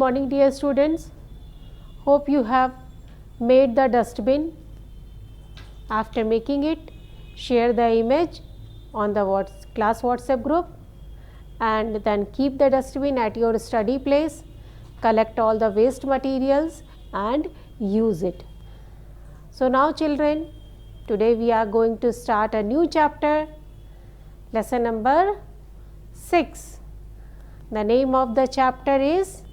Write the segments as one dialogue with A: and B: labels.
A: morning, dear students. Hope you have made the dustbin. After making it, share the image on the class WhatsApp group and then keep the dustbin at your study place. Collect all the waste materials and use it. So now children, today we are going to start a new chapter, lesson number 6. The name of the chapter is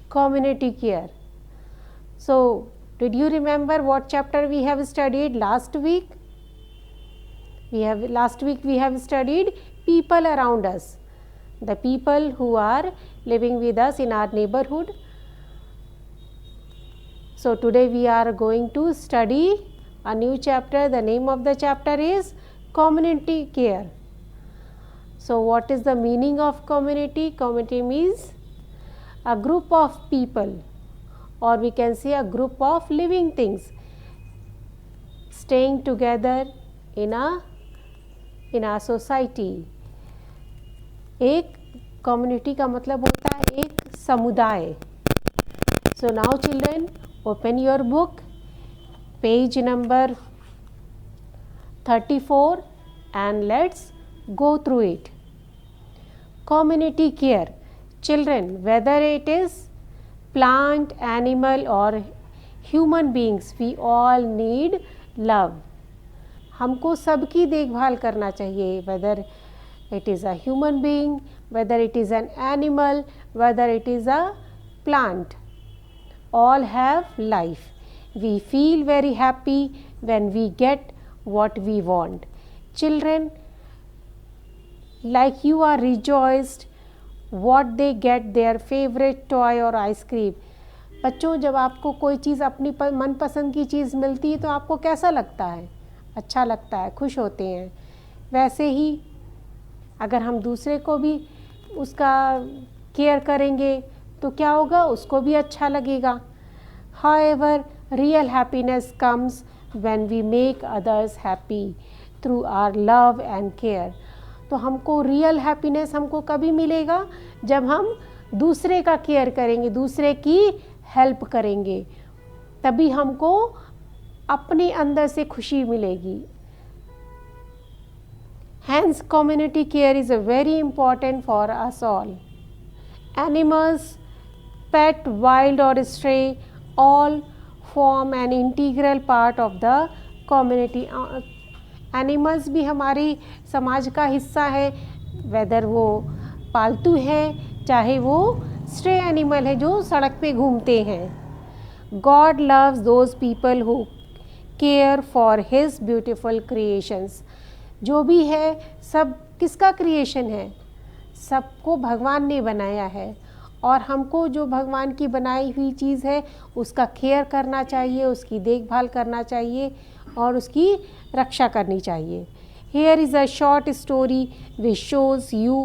A: Community Care. So, did you remember what chapter we have studied last week? Last week we have studied people around us, the people who are living with us in our neighborhood. So, today we are going to study a new chapter. The name of the chapter is Community Care. So, what is the meaning of community? Community means a group of people, or we can say a group of living things staying together in a society. एक community का मतलब होता है एक समुदाय. So now children, open your book, page number 34 and let's go through it. Community care. Children, whether it is plant, animal or human beings, we all need love. हमको सबकी देखभाल करना चाहिए, whether it is a human being, whether it is an animal, whether it is a plant. All have life. We feel very happy when we get what we want. Children, like you are rejoiced what they get their favorite toy or ice cream. बच्चों, जब आपको कोई चीज़ अपनी मनपसंद की चीज़ मिलती है तो आपको कैसा लगता है? अच्छा लगता है, खुश होते हैं. वैसे ही अगर हम दूसरे को भी उसका केयर करेंगे तो क्या होगा? उसको भी अच्छा लगेगा. However, real happiness comes when we make others happy through our love and care. तो हमको रियल हैप्पीनेस हमको कभी मिलेगा? जब हम दूसरे का केयर करेंगे, दूसरे की हेल्प करेंगे, तभी हमको अपने अंदर से खुशी मिलेगी. Hence, community care is very important for us all. Animals, pet, wild or stray, all form an integral part of the community. Animals भी हमारी समाज का हिस्सा है, वेदर वो पालतू है चाहे वो स्ट्रे एनिमल है जो सड़क पे घूमते हैं. God loves those people who care for his beautiful creations. जो भी है सब किसका क्रिएशन है? सबको भगवान ने बनाया है और हमको जो भगवान की बनाई हुई चीज़ है उसका केयर करना चाहिए, उसकी देखभाल करना चाहिए और उसकी रक्षा करनी चाहिए. Here is a short story which shows you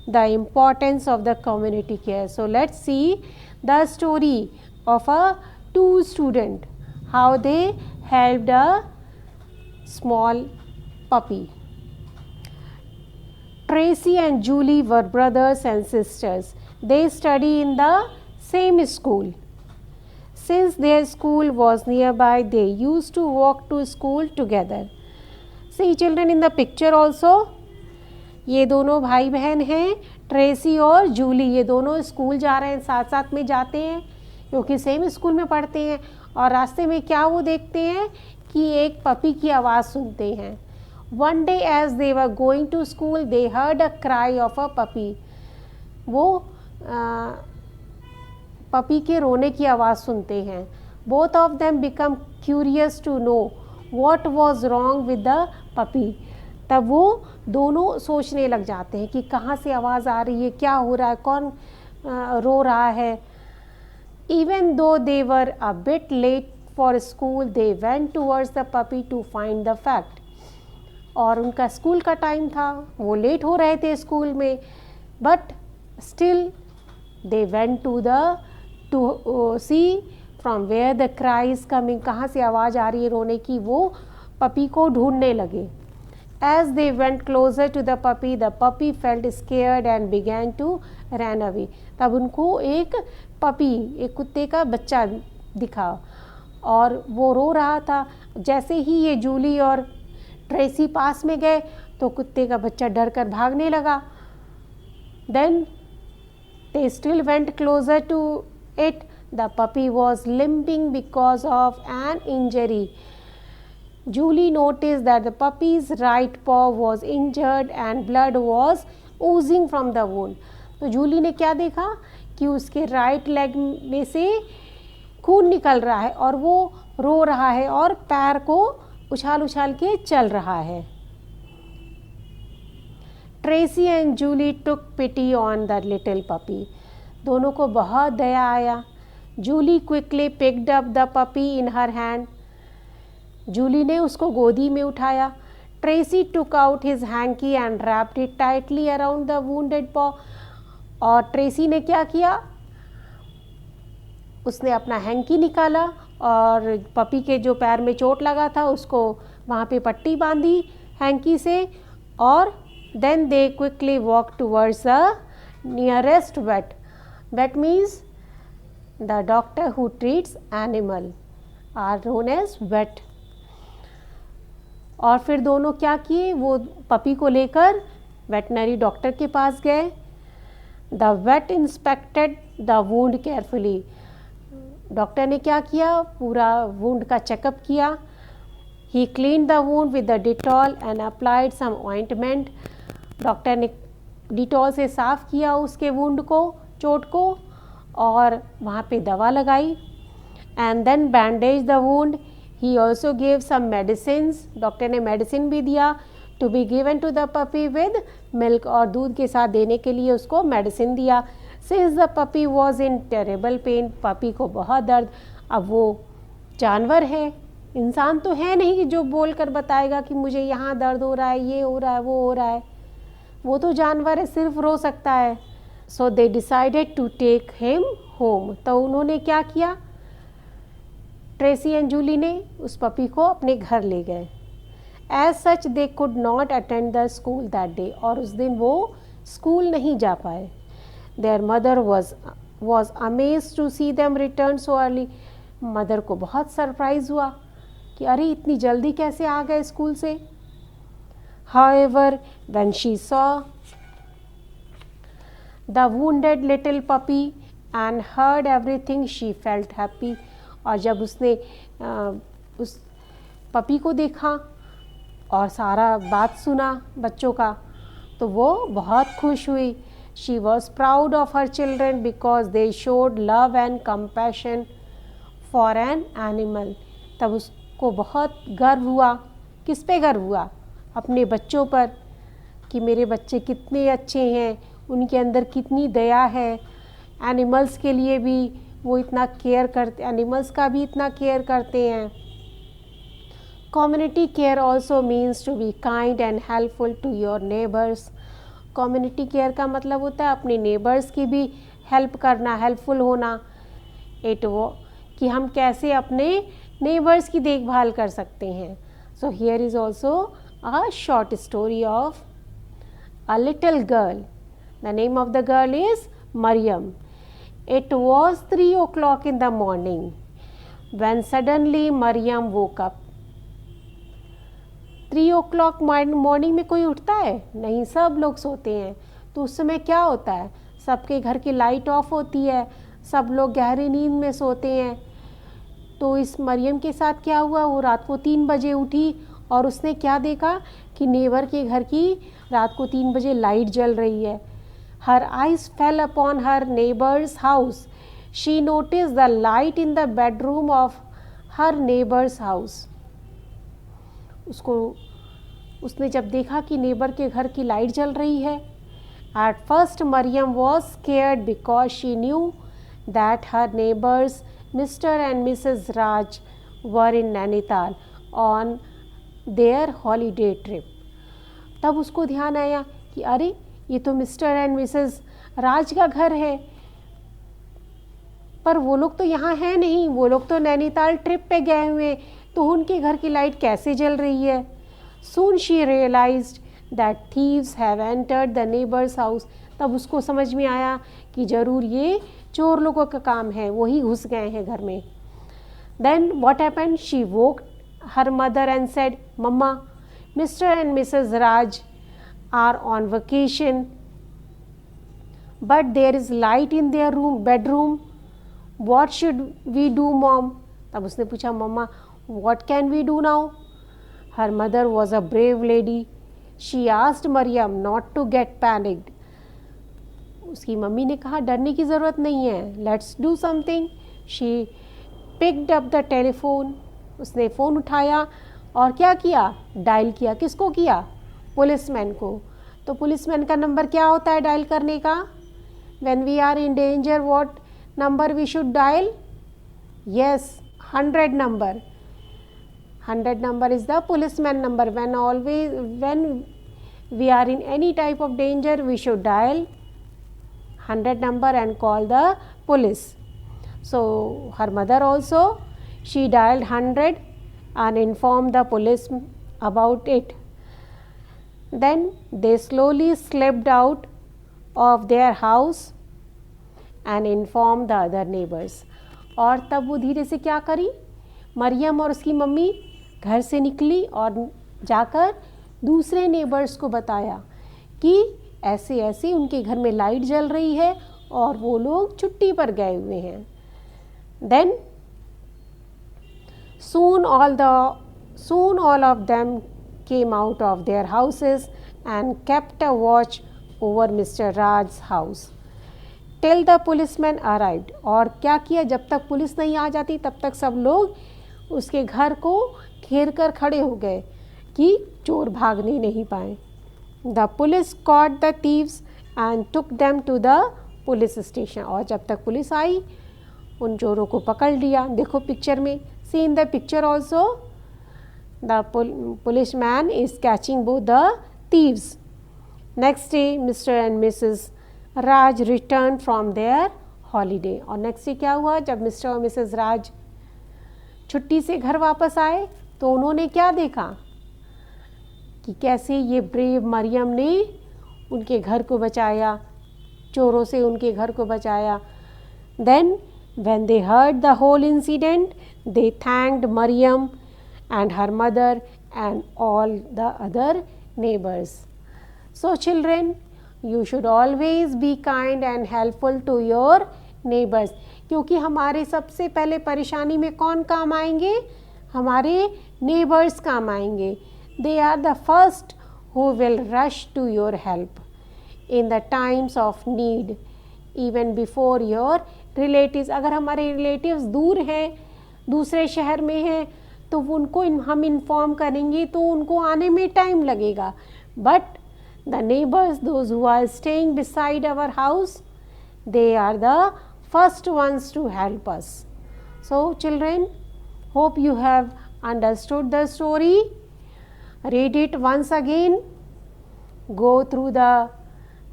A: the importance of the community care. So let's see the story of two students, how they helped a small puppy. Tracy and Julie were brothers and sisters. They study in the same school. Since their school was nearby, they used to walk to school together. See children in the picture also. ये दोनों भाई बहन हैं, Tracy और जूली. ये दोनों school जा रहे हैं, साथ साथ में जाते हैं क्योंकि सेम स्कूल में पढ़ते हैं. और रास्ते में क्या वो देखते हैं कि एक पपी की आवाज़ सुनते हैं. One day as they were going to school, they heard a cry of a puppy. वो पपी के रोने की आवाज़ सुनते हैं. Both of them become curious to know what was wrong with the puppy. तब वो दोनों सोचने लग जाते हैं कि कहाँ से आवाज़ आ रही है, क्या हो रहा है, कौन रो रहा है. Even though they were a bit late for school, they went towards the puppy to find the fact. और उनका स्कूल का टाइम था, वो लेट हो रहे थे स्कूल में, but still they went to see from where the cry is coming. कहाँ से आवाज़ आ रही है रोने की, वो पपी को ढूंढने लगे. As they went closer to the puppy felt scared and began to run away. तब उनको एक कुत्ते का बच्चा दिखा और वो रो रहा था। जैसे ही ये जूली और ट्रेसी पास में गए तो कुत्ते का बच्चा डर कर भागने लगा। Then they still went closer to it. The puppy was limping because of an injury. Julie noticed that the puppy's right paw was injured and blood was oozing from the wound. तो जूली ने क्या देखा कि उसके right leg में से खून निकल रहा है और वो रो रहा है और पैर को उछाल उछाल के चल रहा है। Tracy and Julie took pity on the little puppy. दोनों को बहुत दया आया। Julie quickly picked up the puppy in her hand. Julie ने उसको गोदी में उठाया। Tracy took out his hanky and wrapped it tightly around the wounded paw. और ट्रेसी ने क्या किया, उसने अपना हैंकी निकाला और पपी के जो पैर में चोट लगा था उसको वहाँ पे पट्टी बांधी हैंकी से। और then they quickly walk towards the nearest vet. Vet means the doctor who treats animal are known as vet. और फिर दोनों क्या किए, वो पपी को लेकर वेटनरी डॉक्टर के पास गए। The vet inspected the wound carefully. Doctor ने क्या किया, पूरा वुंड का चेकअप किया। He clean the wound with the Dettol and applied some ointment. Doctor ने डिटॉल से साफ़ किया उसके वुंड को, चोट को, और वहाँ पे दवा लगाई। And then bandage the wound. He also gave some medicines. Doctor ने मेडिसिन भी दिया to be given to the puppy with milk, और दूध के साथ देने के लिए उसको मेडिसिन दिया। Since the puppy was in terrible pain. Puppy को बहुत दर्द। अब वो जानवर है, इंसान तो है नहीं कि जो बोल कर बताएगा कि मुझे यहाँ दर्द हो रहा है, ये हो रहा है, वो हो रहा है। वो तो जानवर है, सिर्फ रो सकता है। So they decided to take him home. तो उन्होंने क्या किया, ट्रेसी एंड जूली ने उस पपी को अपने घर ले गए। As such they could not attend the school that day. और उस दिन वो स्कूल नहीं जा पाए। Their mother was amazed to see them return so early. Mother को बहुत सरप्राइज हुआ कि अरे इतनी जल्दी कैसे आ गए स्कूल से। However when she saw the wounded little puppy and heard everything she felt happy. और जब उसने उस पपी को देखा और सारा बात सुना बच्चों का, तो वो बहुत खुश हुई। She was proud of her children because they showed love and compassion for an animal. तब उसको बहुत गर्व हुआ। किस पे गर्व हुआ? अपने बच्चों पर, कि मेरे बच्चे कितने अच्छे हैं, उनके अंदर कितनी दया है। एनिमल्स के लिए भी वो इतना केयर करते, एनिमल्स का भी इतना केयर करते हैं। Community care also means to be kind and helpful to your neighbours. Community care का मतलब होता है अपने नेबर्स की भी हेल्प करना, हेल्पफुल होना। कि हम कैसे अपने नेबर्स की देखभाल कर सकते हैं। So here is also a short story of a little girl. The name of the girl is Maryam. It was 3 o'clock in the morning when suddenly Maryam woke up. 3 o'clock morning में कोई उठता है? नहीं, सब लोग सोते हैं। तो उस समय क्या होता है, सबके घर की लाइट ऑफ होती है, सब लोग गहरी नींद में सोते हैं। तो इस मरियम के साथ क्या हुआ, वो रात को 3 बजे उठी और उसने क्या देखा कि नेबर के घर की रात को 3 बजे लाइट जल रही है। Her eyes fell upon her neighbor's house. She noticed the light in the bedroom of her neighbor's house. उसने जब देखा कि नेबर के घर की लाइट जल रही है, at first Maryam was scared because she knew that her neighbors Mr. and Mrs. Raj were in Nainital on their holiday trip. तब उसको ध्यान आया कि अरे ये तो मिस्टर एंड मिसेस राज का घर है, पर वो लोग तो यहाँ हैं नहीं, वो लोग तो नैनीताल ट्रिप पे गए हुए, तो उनके घर की लाइट कैसे जल रही है। Soon she realized that thieves have entered the neighbor's house. तब उसको समझ में आया कि ज़रूर ये चोर लोगों का काम है, वही घुस गए हैं घर में. Then what happened? She woke her mother and said, Mama, Mr. and Mrs. Raj are on vacation, but there is light in their bedroom. What should we do, Mom? तब उसने पूछा, मम्मा, what can we do now? Her mother was a brave lady. She asked Mariam not to get panicked. उसकी mummy ने कहा डरने की ज़रूरत नहीं है, let's do something. She picked up the telephone. उसने फ़ोन उठाया और क्या किया? डायल किया. किसको किया? पुलिसमैन को. तो पुलिसमैन का नंबर क्या होता है डायल करने का? When we are in danger, what number we should dial? Yes, 100 number. 100 number is the policeman number. When we are in any type of danger, we should dial 100 number and call the police. So her mother also, she dialed 100 and informed the police about it. Then they slowly slipped out of their house and informed the other neighbors. और तब वो धीरे से क्या करी? मरियम और उसकी mummy घर से निकली और जाकर दूसरे नेबर्स को बताया कि ऐसे ऐसे उनके घर में लाइट जल रही है और वो लोग छुट्टी पर गए हुए हैं. Then soon all of them came out of their houses and kept a watch over Mr. Raj's house till the policeman arrived. और क्या किया? जब तक पुलिस नहीं आ जाती तब तक सब लोग उसके घर को घेर कर खड़े हो गए कि चोर भागने नहीं पाए. The police caught the thieves and took them to the police station. और जब तक पुलिस आई उन चोरों को पकड़ लिया. देखो पिक्चर में, see in the picture also the policeman is catching both the thieves. Next day Mr. and Mrs. Raj returned from their holiday. और नेक्स्ट डे क्या हुआ? जब मिस्टर और मिसेस राज छुट्टी से घर वापस आए तो उन्होंने क्या देखा कि कैसे ये ब्रेव मरियम ने उनके घर को बचाया, चोरों से उनके घर को बचाया. Then when they heard the whole incident, they thanked Mariam and her mother and all the other neighbors. So children, you should always be kind and helpful to your neighbors. क्योंकि हमारे सबसे पहले परेशानी में कौन काम आएंगे? हमारे neighbors काम आएंगे. They are the first who will rush to your help in the times of need, even before your relatives. अगर हमारे relatives दूर हैं, दूसरे शहर में हैं, तो उनको हम इन्फॉर्म करेंगे तो उनको आने में टाइम लगेगा. But the neighbors, those who are staying beside our house, they are the first ones to help us. So children, hope you have understood the story. Read it once again, go through the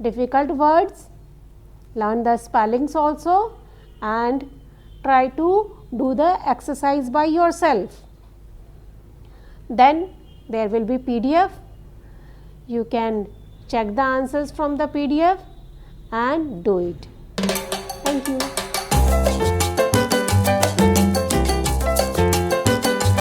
A: difficult words, learn the spellings also, and try to do the exercise by yourself. Then there will be PDF. You can check the answers from the PDF and do it. Thank you.